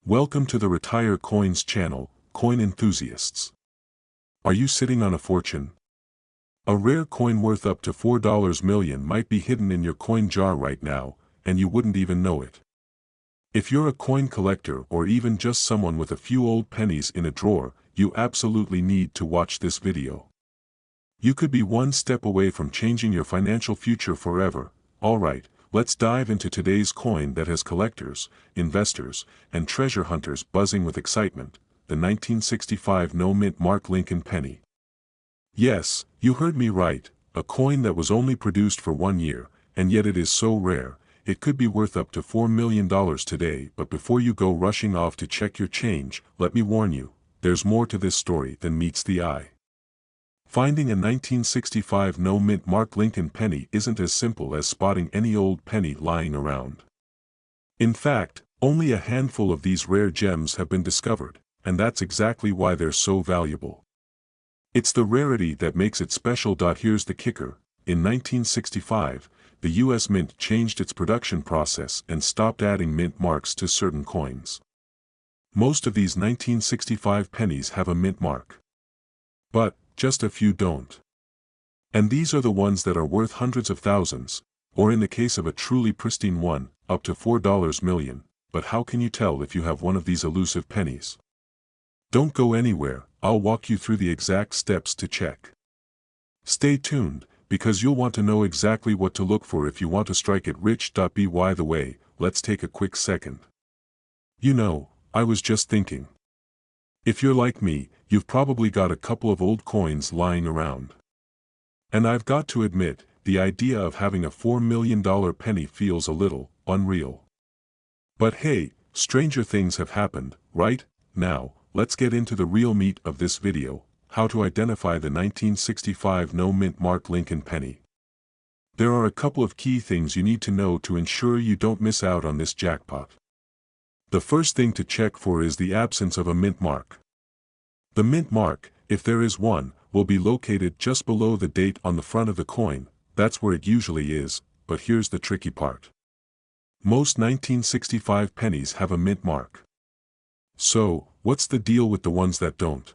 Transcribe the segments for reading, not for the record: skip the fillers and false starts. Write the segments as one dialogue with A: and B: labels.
A: Welcome to the Retire Coins channel, coin enthusiasts. Are you sitting on a fortune? A rare coin worth up to $4 million might be hidden in your coin jar right now, and you wouldn't even know it. If you're a coin collector or even just someone with a few old pennies in a drawer, you absolutely need to watch this video. You could be one step away from changing your financial future forever. Alright, let's dive into today's coin that has collectors, investors, and treasure hunters buzzing with excitement, the 1965 no-mint mark Lincoln penny. Yes, you heard me right, a coin that was only produced for 1 year, and yet it is so rare, it could be worth up to $4 million today. But before you go rushing off to check your change, let me warn you, there's more to this story than meets the eye. Finding a 1965 no-mint mark Lincoln penny isn't as simple as spotting any old penny lying around. In fact, only a handful of these rare gems have been discovered, and that's exactly why they're so valuable. It's the rarity that makes it special. Here's the kicker: in 1965, the U.S. Mint changed its production process and stopped adding mint marks to certain coins. Most of these 1965 pennies have a mint mark, but just a few don't. And these are the ones that are worth hundreds of thousands, or in the case of a truly pristine one, up to $4 million. But how can you tell if you have one of these elusive pennies? Don't go anywhere, I'll walk you through the exact steps to check. Stay tuned, because you'll want to know exactly what to look for if you want to strike it rich. By the way, let's take a quick second. You know, I was just thinking. If you're like me, you've probably got a couple of old coins lying around. And I've got to admit, the idea of having a $4 million penny feels a little unreal. But hey, stranger things have happened, right? Now, let's get into the real meat of this video: how to identify the 1965 no-mint mark Lincoln penny. There are a couple of key things you need to know to ensure you don't miss out on this jackpot. The first thing to check for is the absence of a mint mark. The mint mark, if there is one, will be located just below the date on the front of the coin. That's where it usually is, but here's the tricky part. Most 1965 pennies have a mint mark. So, what's the deal with the ones that don't?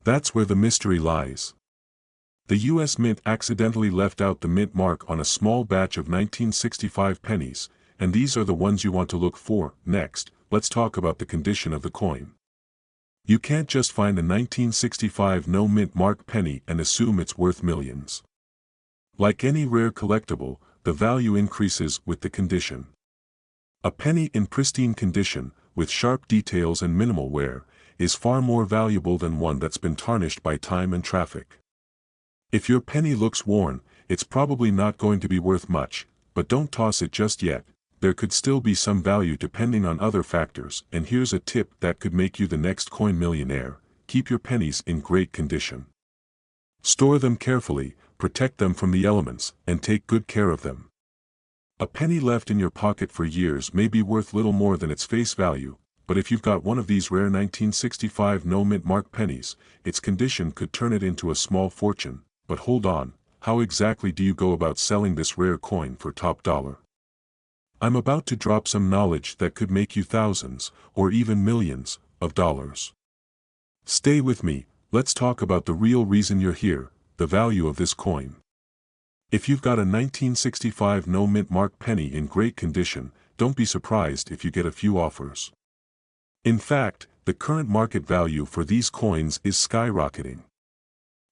A: That's where the mystery lies. The U.S. Mint accidentally left out the mint mark on a small batch of 1965 pennies, and these are the ones you want to look for. Next, let's talk about the condition of the coin. You can't just find a 1965 no-mint mark penny and assume it's worth millions. Like any rare collectible, the value increases with the condition. A penny in pristine condition, with sharp details and minimal wear, is far more valuable than one that's been tarnished by time and traffic. If your penny looks worn, it's probably not going to be worth much, but don't toss it just yet. There could still be some value depending on other factors. And here's a tip that could make you the next coin millionaire: keep your pennies in great condition. Store them carefully, protect them from the elements, and take good care of them. A penny left in your pocket for years may be worth little more than its face value, but if you've got one of these rare 1965 no-mint mark pennies, its condition could turn it into a small fortune. But hold on, how exactly do you go about selling this rare coin for top dollar? I'm about to drop some knowledge that could make you thousands, or even millions, of dollars. Stay with me, let's talk about the real reason you're here: the value of this coin. If you've got a 1965 no-mint mark penny in great condition, don't be surprised if you get a few offers. In fact, the current market value for these coins is skyrocketing.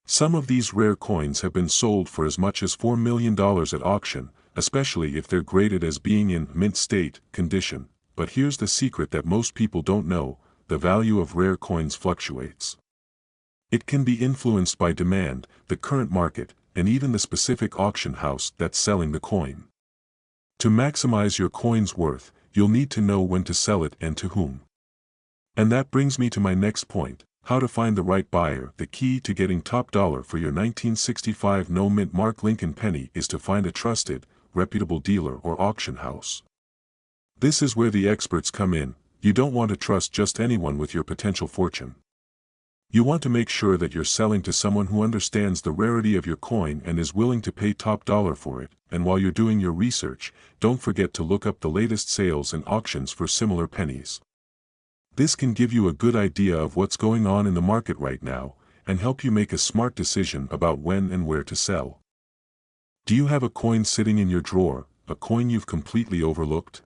A: Some of these rare coins have been sold for as much as $4 million at auction, especially if they're graded as being in mint state condition. But here's the secret that most people don't know: the value of rare coins fluctuates. It can be influenced by demand, the current market, and even the specific auction house that's selling the coin. To maximize your coin's worth, you'll need to know when to sell it and to whom. And that brings me to my next point: how to find the right buyer. The key to getting top dollar for your 1965 no-mint mark Lincoln penny is to find a trusted, reputable dealer or auction house. This is where the experts come in. You don't want to trust just anyone with your potential fortune. You want to make sure that you're selling to someone who understands the rarity of your coin and is willing to pay top dollar for it. And while you're doing your research, don't forget to look up the latest sales and auctions for similar pennies. This can give you a good idea of what's going on in the market right now, and help you make a smart decision about when and where to sell. Do you have a coin sitting in your drawer, a coin you've completely overlooked?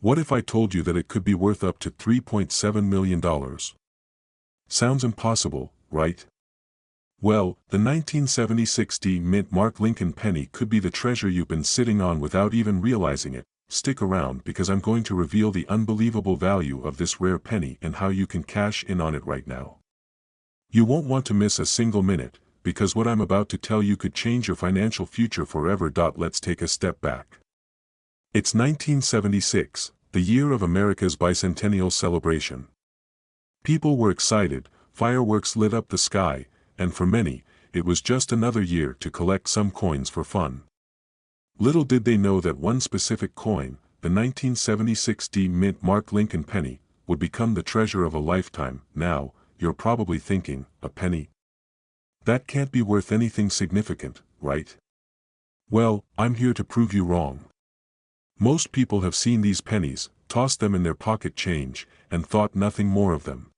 A: What if I told you that it could be worth up to $3.7 million? Sounds impossible, right? Well, the 1976 D Mint Mark Lincoln penny could be the treasure you've been sitting on without even realizing it. Stick around because I'm going to reveal the unbelievable value of this rare penny and how you can cash in on it right now. You won't want to miss a single minute, because what I'm about to tell you could change your financial future forever. Let's take a step back. It's 1976, the year of America's bicentennial celebration. People were excited, fireworks lit up the sky, and for many, it was just another year to collect some coins for fun. Little did they know that one specific coin, the 1976 D Mint Mark Lincoln penny, would become the treasure of a lifetime. Now, you're probably thinking, a penny? That can't be worth anything significant, right? Well, I'm here to prove you wrong. Most people have seen these pennies, tossed them in their pocket change, and thought nothing more of them.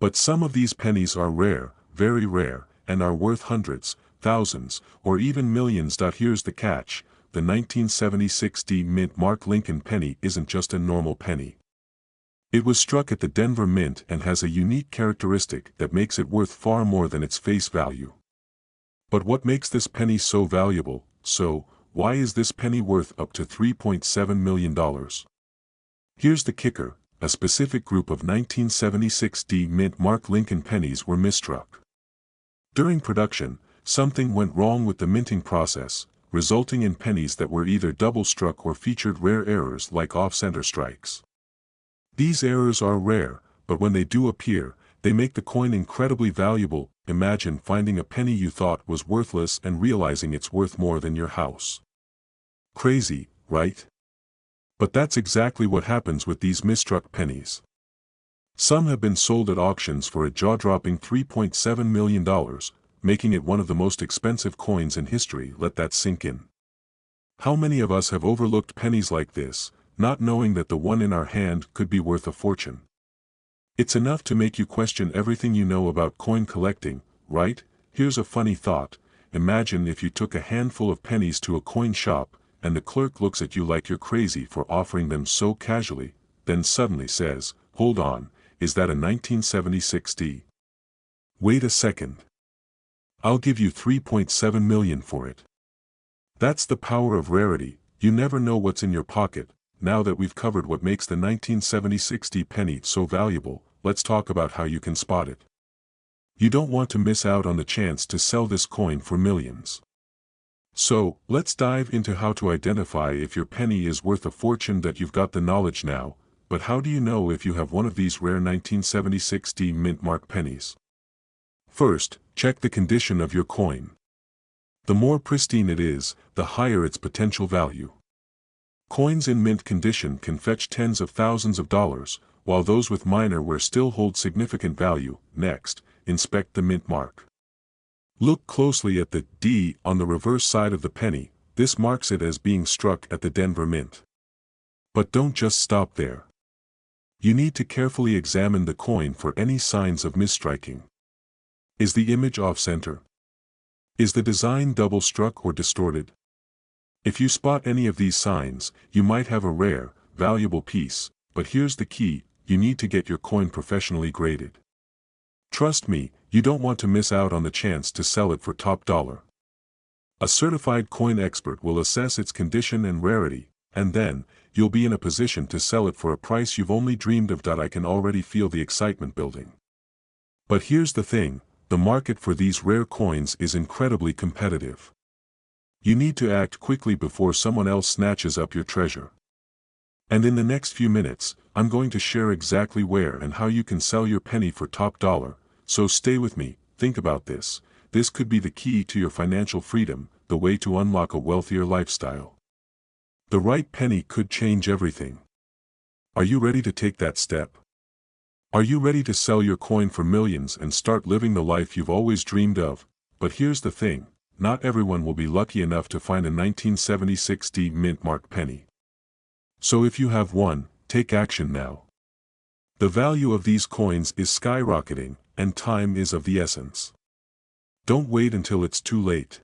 A: But some of these pennies are rare, very rare, and are worth hundreds, thousands, or even millions. Here's the catch: the 1976 D Mint Mark Lincoln penny isn't just a normal penny. It was struck at the Denver Mint and has a unique characteristic that makes it worth far more than its face value. But what makes this penny so valuable? So, why is this penny worth up to $3.7 million? Here's the kicker: a specific group of 1976 D Mint Mark Lincoln pennies were mistruck. During production, something went wrong with the minting process, resulting in pennies that were either double-struck or featured rare errors like off-center strikes. These errors are rare, but when they do appear, they make the coin incredibly valuable. Imagine finding a penny you thought was worthless and realizing it's worth more than your house. Crazy, right? But that's exactly what happens with these mistruck pennies. Some have been sold at auctions for a jaw-dropping $3.7 million, making it one of the most expensive coins in history. Let that sink in. How many of us have overlooked pennies like this, not knowing that the one in our hand could be worth a fortune? It's enough to make you question everything you know about coin collecting, right? Here's a funny thought: imagine if you took a handful of pennies to a coin shop, and the clerk looks at you like you're crazy for offering them so casually, then suddenly says, "Hold on, is that a 1976 D? Wait a second. I'll give you $3.7 million for it." That's the power of rarity. You never know what's in your pocket. Now that we've covered what makes the 1976 D penny so valuable, let's talk about how you can spot it. You don't want to miss out on the chance to sell this coin for millions. So, let's dive into how to identify if your penny is worth a fortune. That you've got the knowledge now, but how do you know if you have one of these rare 1976 D Mint Mark pennies? First, check the condition of your coin. The more pristine it is, the higher its potential value. Coins in mint condition can fetch tens of thousands of dollars, while those with minor wear still hold significant value. Next, inspect the mint mark. Look closely at the D on the reverse side of the penny. This marks it as being struck at the Denver Mint. But don't just stop there. You need to carefully examine the coin for any signs of misstriking. Is the image off-center? Is the design double-struck or distorted? If you spot any of these signs, you might have a rare, valuable piece. But here's the key: you need to get your coin professionally graded. Trust me, you don't want to miss out on the chance to sell it for top dollar. A certified coin expert will assess its condition and rarity, and then, you'll be in a position to sell it for a price you've only dreamed of. I can already feel the excitement building. But here's the thing: the market for these rare coins is incredibly competitive. You need to act quickly before someone else snatches up your treasure. And in the next few minutes, I'm going to share exactly where and how you can sell your penny for top dollar. So stay with me. Think about this. This could be the key to your financial freedom, the way to unlock a wealthier lifestyle. The right penny could change everything. Are you ready to take that step? Are you ready to sell your coin for millions and start living the life you've always dreamed of? But here's the thing: not everyone will be lucky enough to find a 1976 D Mint Mark penny. So if you have one, take action now. The value of these coins is skyrocketing, and time is of the essence. Don't wait until it's too late.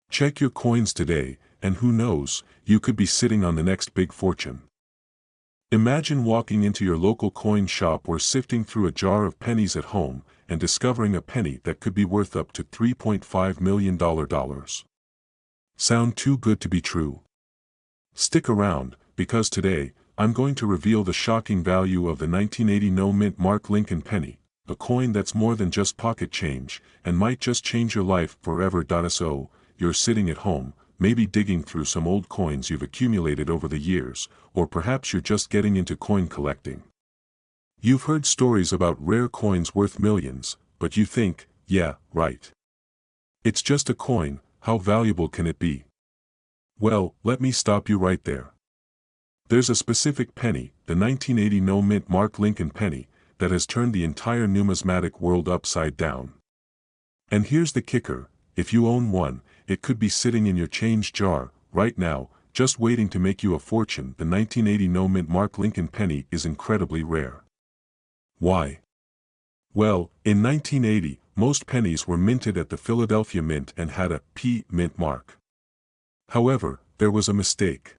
A: Check your coins today, and who knows, you could be sitting on the next big fortune. Imagine walking into your local coin shop or sifting through a jar of pennies at home, and discovering a penny that could be worth up to $3.5 million. Sound too good to be true? Stick around, because today, I'm going to reveal the shocking value of the 1980 no-mint Mark Lincoln penny, a coin that's more than just pocket change, and might just change your life forever. So, you're sitting at home, maybe digging through some old coins you've accumulated over the years, or perhaps you're just getting into coin collecting. You've heard stories about rare coins worth millions, but you think, yeah, right. It's just a coin, how valuable can it be? Well, let me stop you right there. There's a specific penny, the 1980 no-mint Mark Lincoln penny, that has turned the entire numismatic world upside down. And here's the kicker, if you own one, it could be sitting in your change jar, right now, just waiting to make you a fortune. The 1980 no-mint Mark Lincoln penny is incredibly rare. Why? Well, in 1980, most pennies were minted at the Philadelphia Mint and had a P mint mark. However, there was a mistake.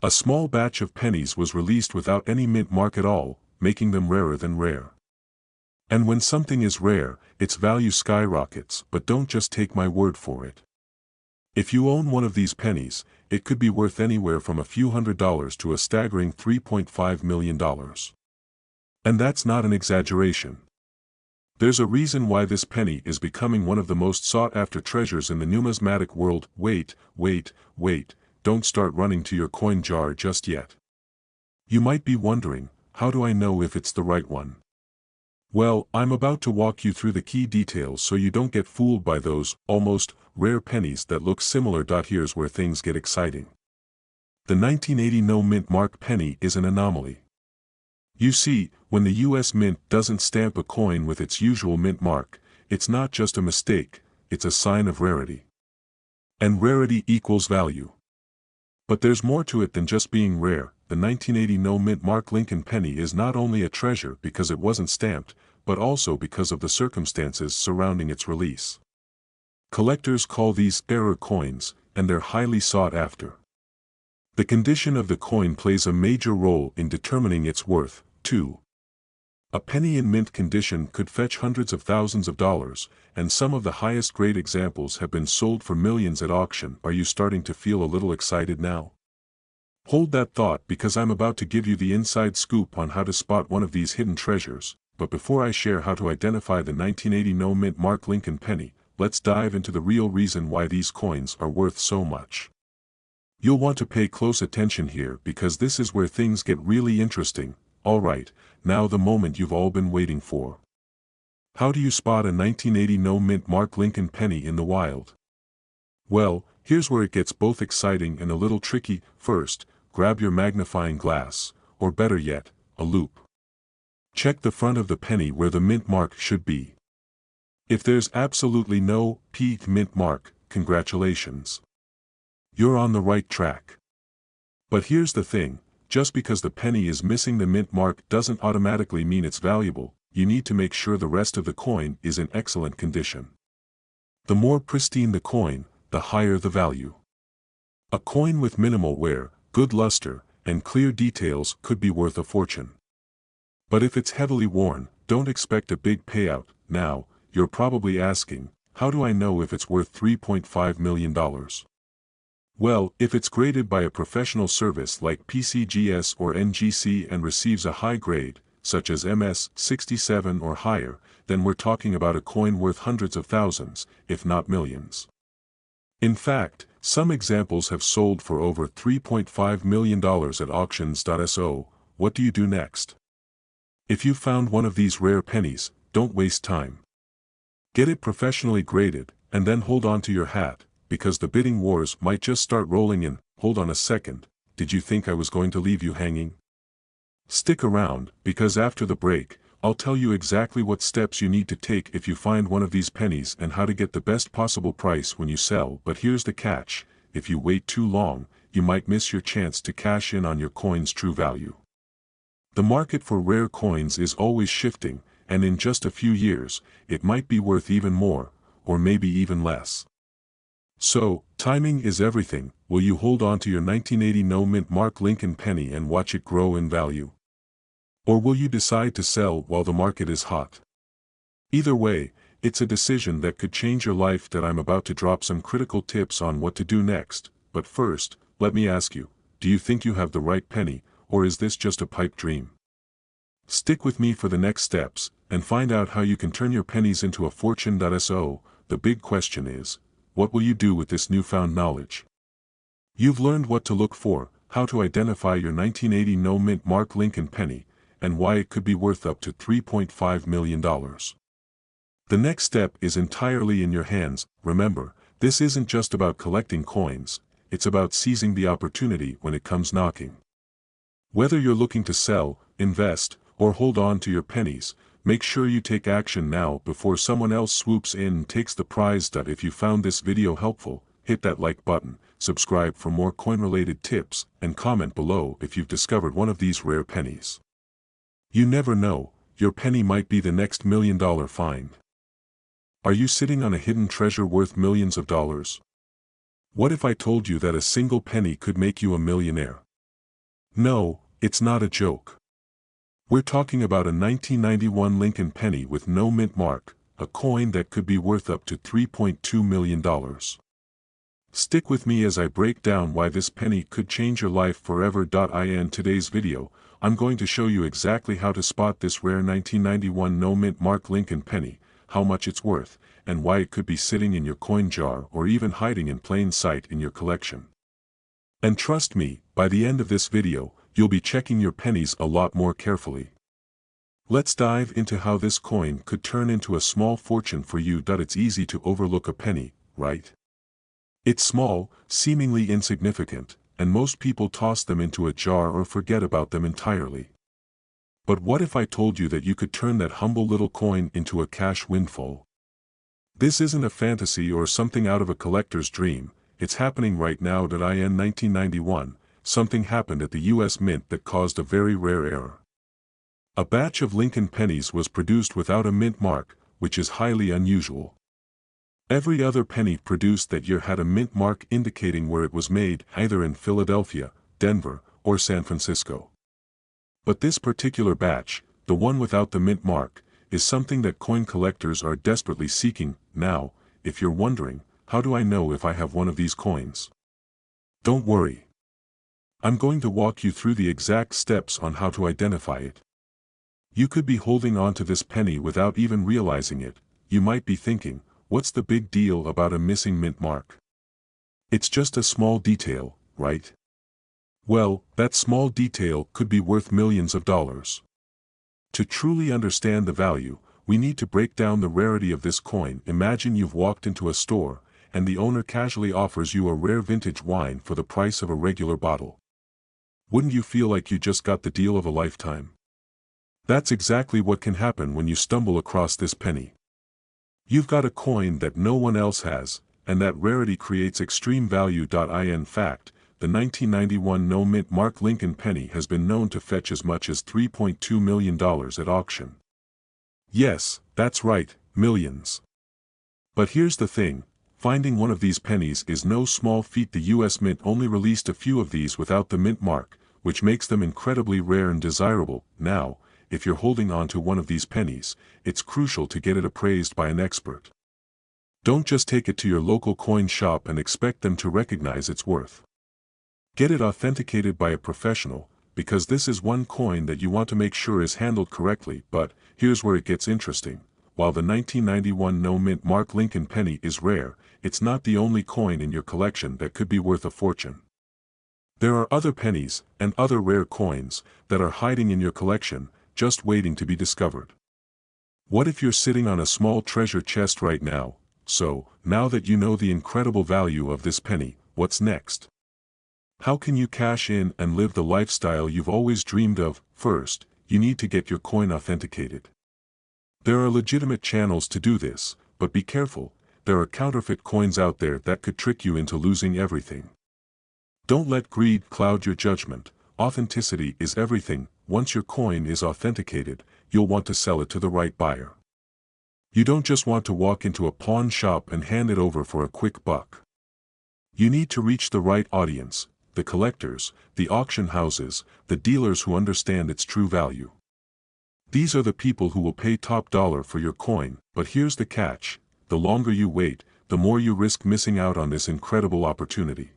A: A small batch of pennies was released without any mint mark at all, making them rarer than rare. And when something is rare, its value skyrockets. But don't just take my word for it. If you own one of these pennies, it could be worth anywhere from a few $100s to a staggering $3.5 million. And that's not an exaggeration. There's a reason why this penny is becoming one of the most sought-after treasures in the numismatic world. Wait, don't start running to your coin jar just yet. You might be wondering, how do I know if it's the right one? Well, I'm about to walk you through the key details so you don't get fooled by those, almost, rare pennies that look similar. Here's where things get exciting. The 1980 no-mint Mark penny is an anomaly. You see, when the U.S. Mint doesn't stamp a coin with its usual mint mark, it's not just a mistake, it's a sign of rarity. And rarity equals value. But there's more to it than just being rare. The 1980 no-mint Mark Lincoln penny is not only a treasure because it wasn't stamped, but also because of the circumstances surrounding its release. Collectors call these error coins, and they're highly sought after. The condition of the coin plays a major role in determining its worth, too. A penny in mint condition could fetch hundreds of thousands of dollars, and some of the highest grade examples have been sold for millions at auction. Are you starting to feel a little excited now? Hold that thought, because I'm about to give you the inside scoop on how to spot one of these hidden treasures. But before I share how to identify the 1980 no-mint Mark Lincoln penny, let's dive into the real reason why these coins are worth so much. You'll want to pay close attention here, because this is where things get really interesting. Alright, now the moment you've all been waiting for. How do you spot a 1980 no-mint Mark Lincoln penny in the wild? Well, here's where it gets both exciting and a little tricky. First, grab your magnifying glass, or better yet, a loupe. Check the front of the penny where the mint mark should be. If there's absolutely no P mint mark, congratulations. You're on the right track. But here's the thing, just because the penny is missing the mint mark doesn't automatically mean it's valuable. You need to make sure the rest of the coin is in excellent condition. The more pristine the coin, the higher the value. A coin with minimal wear, good luster, and clear details could be worth a fortune. But if it's heavily worn, don't expect a big payout. Now, you're probably asking, how do I know if it's worth $3.5 million? Well, if it's graded by a professional service like PCGS or NGC and receives a high grade, such as MS 67 or higher, then we're talking about a coin worth hundreds of thousands, if not millions. In fact, some examples have sold for over $3.5 million at auctions. So, what do you do next? If you found one of these rare pennies, don't waste time. Get it professionally graded, and then hold on to your hat, because the bidding wars might just start rolling in. Hold on a second, did you think I was going to leave you hanging? Stick around, because after the break, I'll tell you exactly what steps you need to take if you find one of these pennies and how to get the best possible price when you sell. But here's the catch, if you wait too long, you might miss your chance to cash in on your coin's true value. The market for rare coins is always shifting, and in just a few years, it might be worth even more, or maybe even less. So, timing is everything. Will you hold on to your 1980 no-mint mark Lincoln penny and watch it grow in value? Or will you decide to sell while the market is hot? Either way, it's a decision that could change your life. That I'm about to drop some critical tips on what to do next, but first, let me ask you, do you think you have the right penny, or is this just a pipe dream? Stick with me for the next steps, and find out how you can turn your pennies into a fortune. So, the big question is, what will you do with this newfound knowledge? You've learned what to look for, how to identify your 1980 no-mint mark Lincoln penny, and why it could be worth up to $3.5 million. The next step is entirely in your hands. Remember, this isn't just about collecting coins, it's about seizing the opportunity when it comes knocking. Whether you're looking to sell, invest, or hold on to your pennies, make sure you take action now before someone else swoops in and takes the prize. If you found this video helpful, hit that like button, subscribe for more coin-related tips, and comment below if you've discovered one of these rare pennies. You never know, your penny might be the next $1 million find. Are you sitting on a hidden treasure worth millions of dollars? What if I told you that a single penny could make you a millionaire? No, it's not a joke. We're talking about a 1991 Lincoln penny with no mint mark, a coin that could be worth up to $3.2 million. Stick with me as I break down why this penny could change your life forever. In today's video, I'm going to show you exactly how to spot this rare 1991 no mint mark Lincoln penny, how much it's worth, and why it could be sitting in your coin jar or even hiding in plain sight in your collection. And trust me, by the end of this video, you'll be checking your pennies a lot more carefully. Let's dive into how this coin could turn into a small fortune for you. It's easy to overlook a penny, right? It's small, seemingly insignificant, and most people toss them into a jar or forget about them entirely. But what if I told you that you could turn that humble little coin into a cash windfall? This isn't a fantasy or something out of a collector's dream, it's happening right now. In 1991, something happened at the US Mint that caused a very rare error. A batch of Lincoln pennies was produced without a mint mark, which is highly unusual. Every other penny produced that year had a mint mark indicating where it was made, either in Philadelphia, Denver, or San Francisco. But this particular batch, the one without the mint mark, is something that coin collectors are desperately seeking. Now, if you're wondering, how do I know if I have one of these coins? Don't worry. I'm going to walk you through the exact steps on how to identify it. You could be holding on to this penny without even realizing it. You might be thinking, what's the big deal about a missing mint mark? It's just a small detail, right? Well, that small detail could be worth millions of dollars. To truly understand the value, we need to break down the rarity of this coin. Imagine you've walked into a store, and the owner casually offers you a rare vintage wine for the price of a regular bottle. Wouldn't you feel like you just got the deal of a lifetime? That's exactly what can happen when you stumble across this penny. You've got a coin that no one else has, and that rarity creates extreme value. In fact, the 1991 no mint mark Lincoln penny has been known to fetch as much as $3.2 million at auction. Yes, that's right, millions. But here's the thing, finding one of these pennies is no small feat. The US Mint only released a few of these without the mint mark, which makes them incredibly rare and desirable. Now, if you're holding on to one of these pennies, it's crucial to get it appraised by an expert. Don't just take it to your local coin shop and expect them to recognize its worth. Get it authenticated by a professional, because this is one coin that you want to make sure is handled correctly. But here's where it gets interesting. While the 1991 no mint mark Lincoln penny is rare, it's not the only coin in your collection that could be worth a fortune. There are other pennies, and other rare coins, that are hiding in your collection, just waiting to be discovered. What if you're sitting on a small treasure chest right now? So, now that you know the incredible value of this penny, what's next? How can you cash in and live the lifestyle you've always dreamed of? First, you need to get your coin authenticated. There are legitimate channels to do this, but be careful, there are counterfeit coins out there that could trick you into losing everything. Don't let greed cloud your judgment. Authenticity is everything. once your coin is authenticated, you'll want to sell it to the right buyer. You don't just want to walk into a pawn shop and hand it over for a quick buck. You need to reach the right audience, the collectors, the auction houses, the dealers who understand its true value. These are the people who will pay top dollar for your coin, but here's the catch: the longer you wait, the more you risk missing out on this incredible opportunity.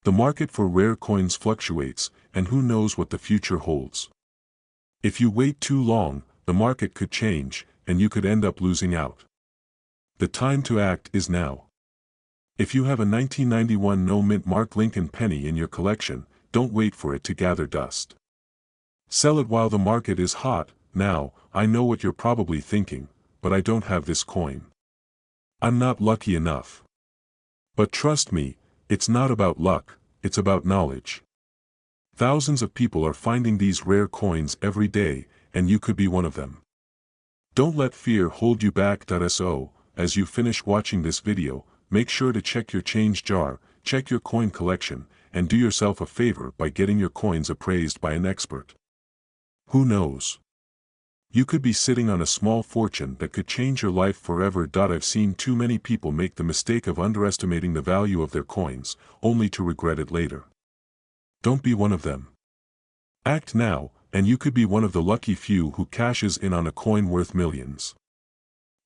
A: The market for rare coins fluctuates, and who knows what the future holds. If you wait too long, the market could change, and you could end up losing out. The time to act is now. If you have a 1991 no-mint Mark Lincoln penny in your collection, don't wait for it to gather dust. Sell it while the market is hot. Now, I know what you're probably thinking, but I don't have this coin. I'm not lucky enough. But trust me, it's not about luck, it's about knowledge. Thousands of people are finding these rare coins every day, and you could be one of them. Don't let fear hold you back. So, as you finish watching this video, make sure to check your change jar, check your coin collection, and do yourself a favor by getting your coins appraised by an expert. Who knows? You could be sitting on a small fortune that could change your life forever. I've seen too many people make the mistake of underestimating the value of their coins, only to regret it later. Don't be one of them. Act now, and you could be one of the lucky few who cashes in on a coin worth millions.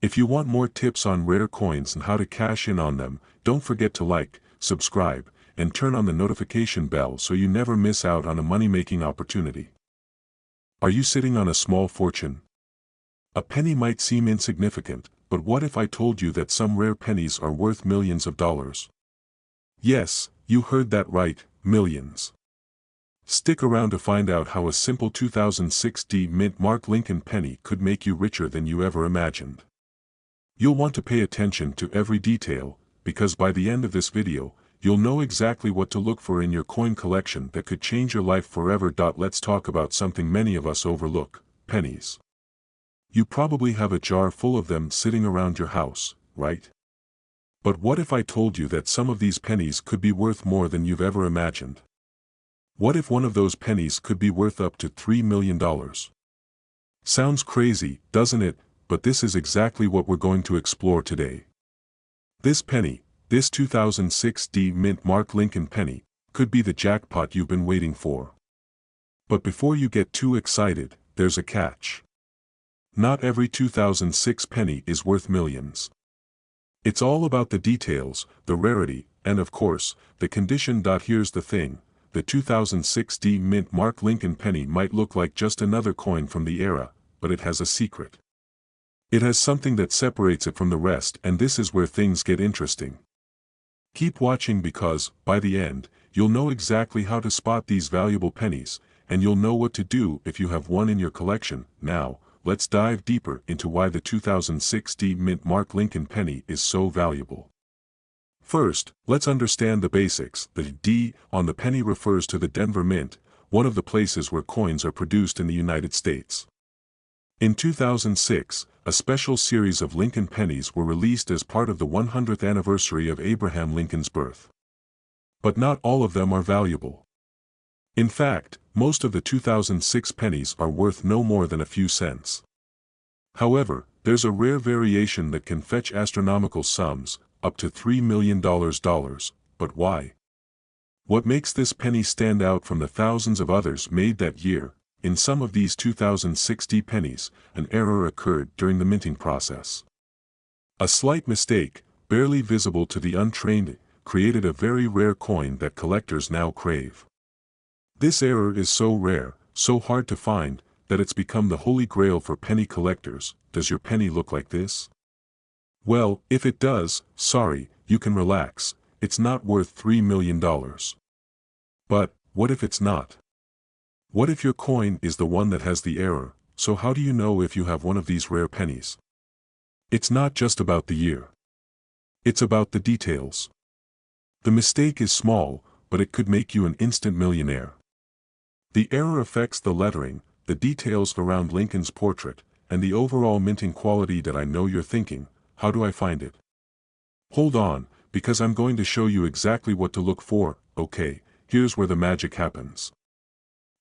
A: If you want more tips on rare coins and how to cash in on them, don't forget to like, subscribe, and turn on the notification bell so you never miss out on a money-making opportunity. Are you sitting on a small fortune? A penny might seem insignificant, but what if I told you that some rare pennies are worth millions of dollars? Yes, you heard that right, millions. Stick around to find out how a simple 2006 mint Mark Lincoln penny could make you richer than you ever imagined. You'll want to pay attention to every detail, because by the end of this video, you'll know exactly what to look for in your coin collection that could change your life forever. Let's talk about something many of us overlook: pennies. You probably have a jar full of them sitting around your house, right? But what if I told you that some of these pennies could be worth more than you've ever imagined? What if one of those pennies could be worth up to $3 million? Sounds crazy, doesn't it? But this is exactly what we're going to explore today. This penny, this 2006 mint Mark Lincoln penny, could be the jackpot you've been waiting for. But before you get too excited, there's a catch. Not every 2006 penny is worth millions. It's all about the details, the rarity, and of course, the condition. Here's the thing: the 2006 mint Mark Lincoln penny might look like just another coin from the era, but it has a secret. It has something that separates it from the rest, and this is where things get interesting. Keep watching because, by the end, you'll know exactly how to spot these valuable pennies, and you'll know what to do if you have one in your collection. Now, let's dive deeper into why the 2006 mint Mark Lincoln penny is so valuable. First, let's understand the basics. The D on the penny refers to the Denver Mint, one of the places where coins are produced in the United States. In 2006, a special series of Lincoln pennies were released as part of the 100th anniversary of Abraham Lincoln's birth. But not all of them are valuable. In fact, most of the 2006 pennies are worth no more than a few cents. However, there's a rare variation that can fetch astronomical sums, up to $3 million. But why? What makes this penny stand out from the thousands of others made that year? In some of these 2006 pennies, an error occurred during the minting process. A slight mistake, barely visible to the untrained, created a very rare coin that collectors now crave. This error is so rare, so hard to find, that it's become the holy grail for penny collectors. Does your penny look like this? Well, if it does, sorry, you can relax, it's not worth $3 million. But, what if it's not? What if your coin is the one that has the error? So how do you know if you have one of these rare pennies? It's not just about the year. It's about the details. The mistake is small, but it could make you an instant millionaire. The error affects the lettering, the details around Lincoln's portrait, and the overall minting quality. I know you're thinking, how do I find it? Hold on, because I'm going to show you exactly what to look for. Okay, here's where the magic happens.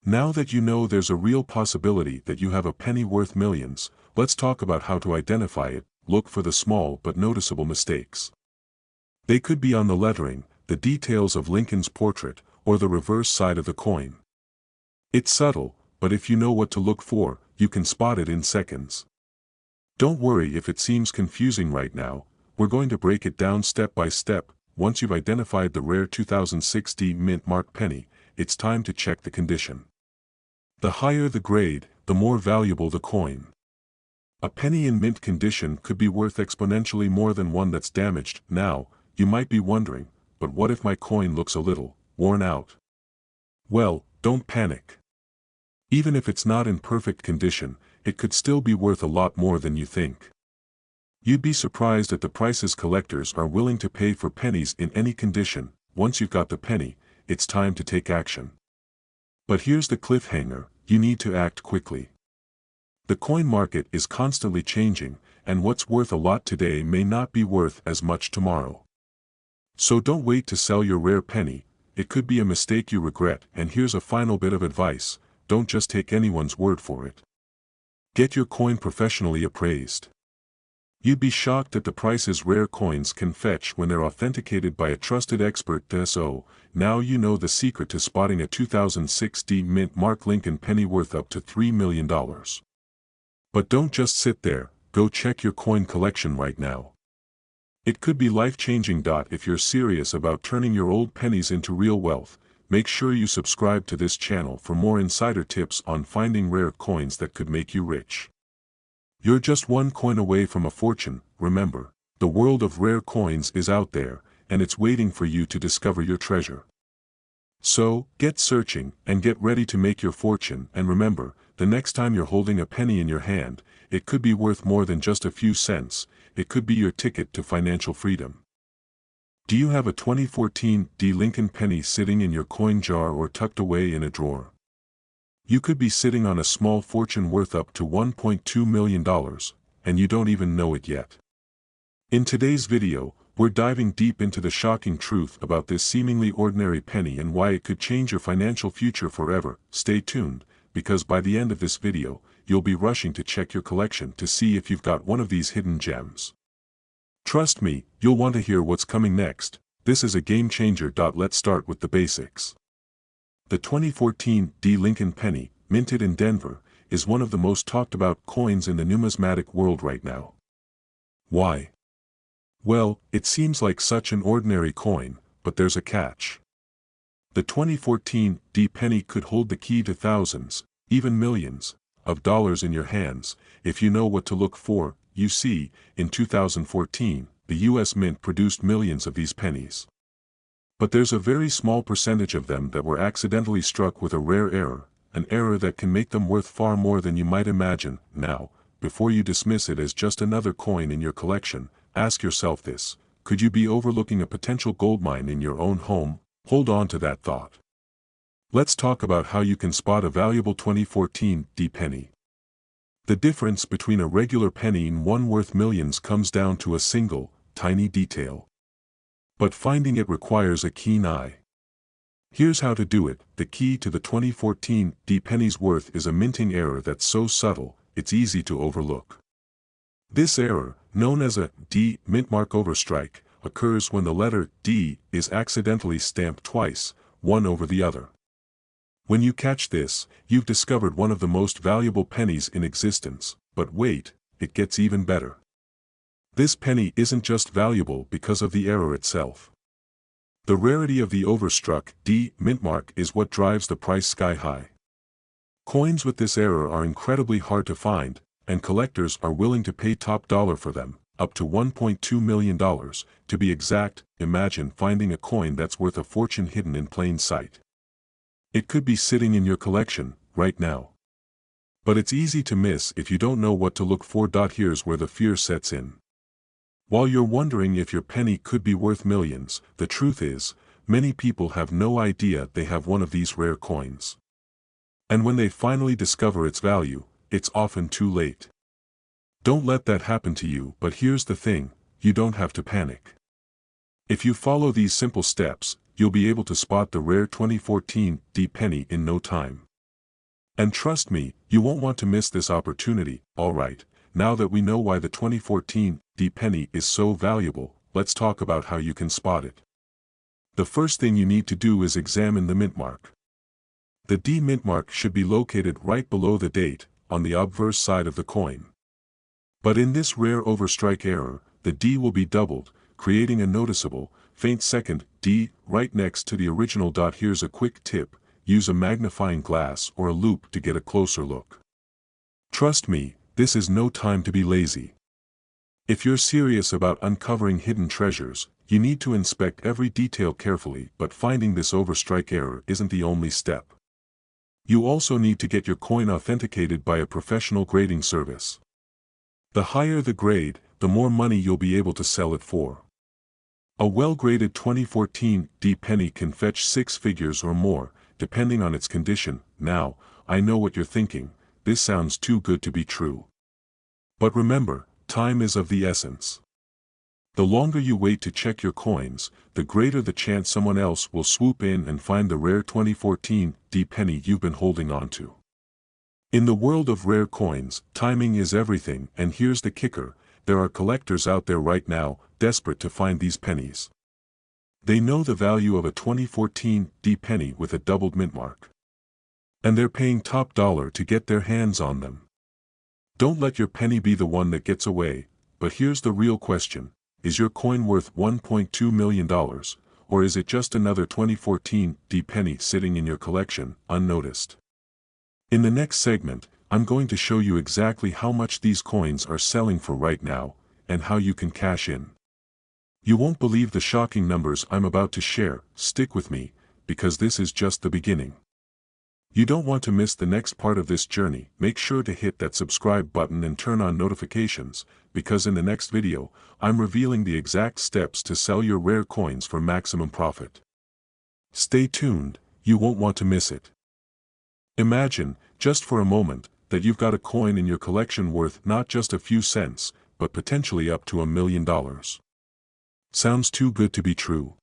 A: Now that you know there's a real possibility that you have a penny worth millions, let's talk about how to identify it. Look for the small but noticeable mistakes. They could be on the lettering, the details of Lincoln's portrait, or the reverse side of the coin. It's subtle, but if you know what to look for, you can spot it in seconds. Don't worry if it seems confusing right now, we're going to break it down step by step. Once you've identified the rare 2006 D mint mark penny, it's time to check the condition. The higher the grade, the more valuable the coin. A penny in mint condition could be worth exponentially more than one that's damaged. Now, you might be wondering, but what if my coin looks a little worn out? Well, don't panic. Even if it's not in perfect condition, it could still be worth a lot more than you think. You'd be surprised at the prices collectors are willing to pay for pennies in any condition. Once you've got the penny, it's time to take action. But here's the cliffhanger, you need to act quickly. The coin market is constantly changing, and what's worth a lot today may not be worth as much tomorrow. So don't wait to sell your rare penny, it could be a mistake you regret. And here's a final bit of advice, don't just take anyone's word for it. Get your coin professionally appraised. You'd be shocked at the prices rare coins can fetch when they're authenticated by a trusted expert. So, now you know the secret to spotting a 2006 D mint mark Lincoln penny worth up to $3 million. But don't just sit there, go check your coin collection right now. It could be life-changing. If you're serious about turning your old pennies into real wealth, make sure you subscribe to this channel for more insider tips on finding rare coins that could make you rich. You're just one coin away from a fortune. Remember, the world of rare coins is out there, and it's waiting for you to discover your treasure. So, get searching, and get ready to make your fortune. And remember, the next time you're holding a penny in your hand, it could be worth more than just a few cents, it could be your ticket to financial freedom. Do you have a 2014 D Lincoln penny sitting in your coin jar or tucked away in a drawer? You could be sitting on a small fortune worth up to $1.2 million, and you don't even know it yet. In today's video, we're diving deep into the shocking truth about this seemingly ordinary penny and why it could change your financial future forever. Stay tuned, because by the end of this video, you'll be rushing to check your collection to see if you've got one of these hidden gems. Trust me, you'll want to hear what's coming next. This is a game changer. Let's start with the basics. The 2014 D Lincoln penny, minted in Denver, is one of the most talked about coins in the numismatic world right now. Why? Well, it seems like such an ordinary coin, but there's a catch. The 2014 D penny could hold the key to thousands, even millions, of dollars in your hands, if you know what to look for. You see, in 2014, the US Mint produced millions of these pennies. But there's a very small percentage of them that were accidentally struck with a rare error, an error that can make them worth far more than you might imagine. Now, before you dismiss it as just another coin in your collection, ask yourself this: could you be overlooking a potential goldmine in your own home? Hold on to that thought. Let's talk about how you can spot a valuable 2014 D penny. The difference between a regular penny and one worth millions comes down to a single, tiny detail. But finding it requires a keen eye. Here's how to do it. The key to the 2014 D penny's worth is a minting error that's so subtle, it's easy to overlook. This error, known as a D mint mark overstrike, occurs when the letter D is accidentally stamped twice, one over the other. When you catch this, you've discovered one of the most valuable pennies in existence. But wait, it gets even better. This penny isn't just valuable because of the error itself. The rarity of the overstruck D mint mark is what drives the price sky high. Coins with this error are incredibly hard to find, and collectors are willing to pay top dollar for them, up to $1.2 million, to be exact. Imagine finding a coin that's worth a fortune hidden in plain sight. It could be sitting in your collection, right now. But it's easy to miss if you don't know what to look for. Here's where the fear sets in. While you're wondering if your penny could be worth millions, the truth is, many people have no idea they have one of these rare coins. And when they finally discover its value, it's often too late. Don't let that happen to you. But here's the thing, you don't have to panic. If you follow these simple steps, you'll be able to spot the rare 2014 D penny in no time. And trust me, you won't want to miss this opportunity. Alright, now that we know why the 2014 D penny is so valuable, let's talk about how you can spot it. The first thing you need to do is examine the mint mark. The D mint mark should be located right below the date, on the obverse side of the coin. But in this rare overstrike error, the D will be doubled, creating a noticeable, faint second D right next to the original dot. Here's a quick tip: use a magnifying glass or a loupe to get a closer look. Trust me, this is no time to be lazy. If you're serious about uncovering hidden treasures, you need to inspect every detail carefully. But finding this overstrike error isn't the only step. You also need to get your coin authenticated by a professional grading service. The higher the grade, the more money you'll be able to sell it for. A well-graded 2014 D penny can fetch 6 figures or more, depending on its condition. Now, I know what you're thinking: this sounds too good to be true. But remember, time is of the essence. The longer you wait to check your coins, the greater the chance someone else will swoop in and find the rare 2014 D penny you've been holding on to. In the world of rare coins, timing is everything, and here's the kicker: there are collectors out there right now, desperate to find these pennies. They know the value of a 2014 D penny with a doubled mint mark. And they're paying top dollar to get their hands on them. Don't let your penny be the one that gets away. But here's the real question: is your coin worth $1.2 million, or is it just another 2014 D penny sitting in your collection, unnoticed? In the next segment, I'm going to show you exactly how much these coins are selling for right now, and how you can cash in. You won't believe the shocking numbers I'm about to share. Stick with me, because this is just the beginning. You don't want to miss the next part of this journey. Make sure to hit that subscribe button and turn on notifications, because in the next video, I'm revealing the exact steps to sell your rare coins for maximum profit. Stay tuned, you won't want to miss it. Imagine, just for a moment, that you've got a coin in your collection worth not just a few cents, but potentially up to $1 million. Sounds too good to be true.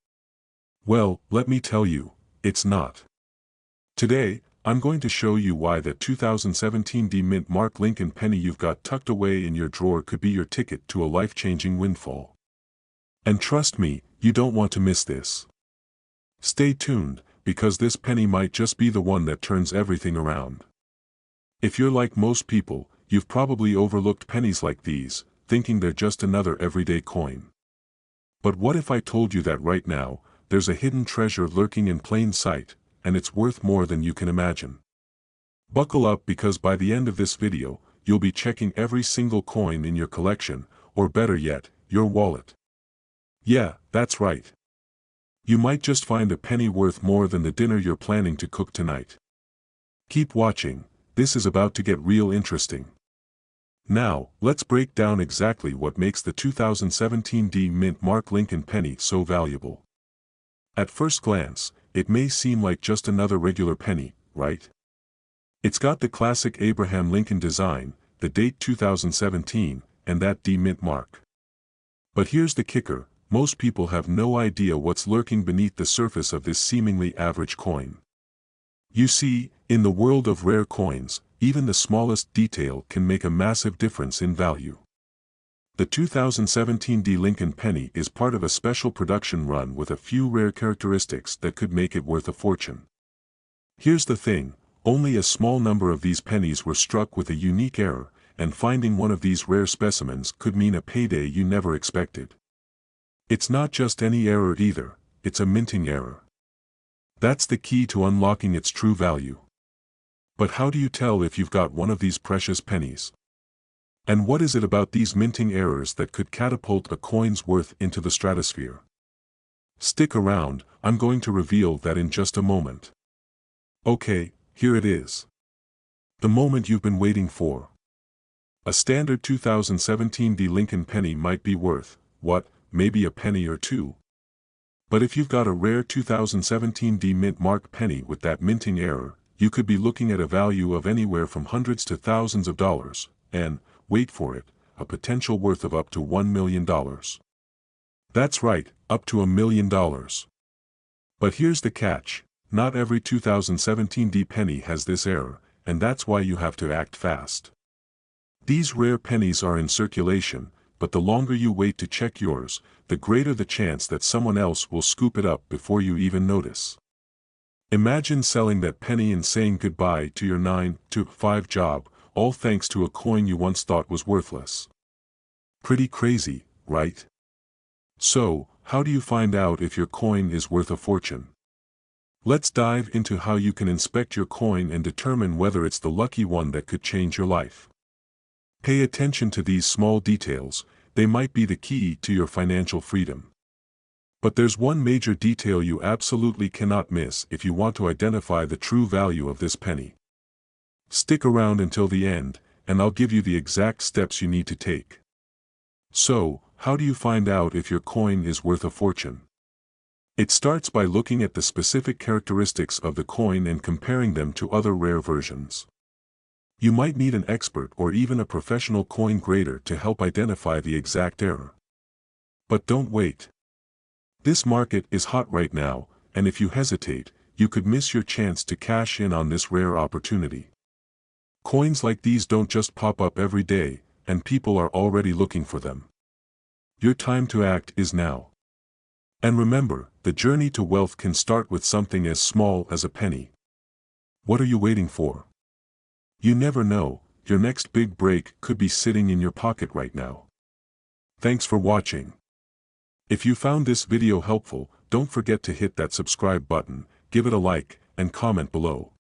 A: Well, let me tell you, it's not. Today, I'm going to show you why that 2017 D mint mark Lincoln penny you've got tucked away in your drawer could be your ticket to a life-changing windfall. And trust me, you don't want to miss this. Stay tuned, because this penny might just be the one that turns everything around. If you're like most people, you've probably overlooked pennies like these, thinking they're just another everyday coin. But what if I told you that right now, there's a hidden treasure lurking in plain sight, and it's worth more than you can imagine? Buckle up, because by the end of this video, you'll be checking every single coin in your collection, or better yet, your wallet. Yeah, that's right. You might just find a penny worth more than the dinner you're planning to cook tonight. Keep watching, this is about to get real interesting. Now, let's break down exactly what makes the 2017 D mint mark Lincoln penny so valuable. At first glance, it may seem like just another regular penny, right? It's got the classic Abraham Lincoln design, the date 2017, and that D mint mark. But here's the kicker: most people have no idea what's lurking beneath the surface of this seemingly average coin. You see, in the world of rare coins, even the smallest detail can make a massive difference in value. The 2017 D Lincoln penny is part of a special production run with a few rare characteristics that could make it worth a fortune. Here's the thing: only a small number of these pennies were struck with a unique error, and finding one of these rare specimens could mean a payday you never expected. It's not just any error either, it's a minting error. That's the key to unlocking its true value. But how do you tell if you've got one of these precious pennies? And what is it about these minting errors that could catapult a coin's worth into the stratosphere? Stick around, I'm going to reveal that in just a moment. Okay, here it is. The moment you've been waiting for. A standard 2017 D Lincoln penny might be worth, what, maybe a penny or two? But if you've got a rare 2017 D mint mark penny with that minting error, you could be looking at a value of anywhere from hundreds to thousands of dollars, and, wait for it, a potential worth of up to $1 million. That's right, up to $1 million. But here's the catch: not every 2017 D penny has this error, and that's why you have to act fast. These rare pennies are in circulation, but the longer you wait to check yours, the greater the chance that someone else will scoop it up before you even notice. Imagine selling that penny and saying goodbye to your 9-to-5 job, all thanks to a coin you once thought was worthless. Pretty crazy, right? So, how do you find out if your coin is worth a fortune? Let's dive into how you can inspect your coin and determine whether it's the lucky one that could change your life. Pay attention to these small details, they might be the key to your financial freedom. But there's one major detail you absolutely cannot miss if you want to identify the true value of this penny. Stick around until the end, and I'll give you the exact steps you need to take. So, how do you find out if your coin is worth a fortune? It starts by looking at the specific characteristics of the coin and comparing them to other rare versions. You might need an expert or even a professional coin grader to help identify the exact error. But don't wait. This market is hot right now, and if you hesitate, you could miss your chance to cash in on this rare opportunity. Coins like these don't just pop up every day, and people are already looking for them. Your time to act is now. And remember, the journey to wealth can start with something as small as a penny. What are you waiting for? You never know, your next big break could be sitting in your pocket right now. Thanks for watching. If you found this video helpful, don't forget to hit that subscribe button, give it a like, and comment below.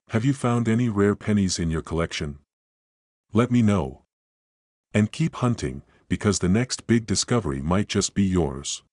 A: Have you found any rare pennies in your collection? Let me know. And keep hunting, because the next big discovery might just be yours.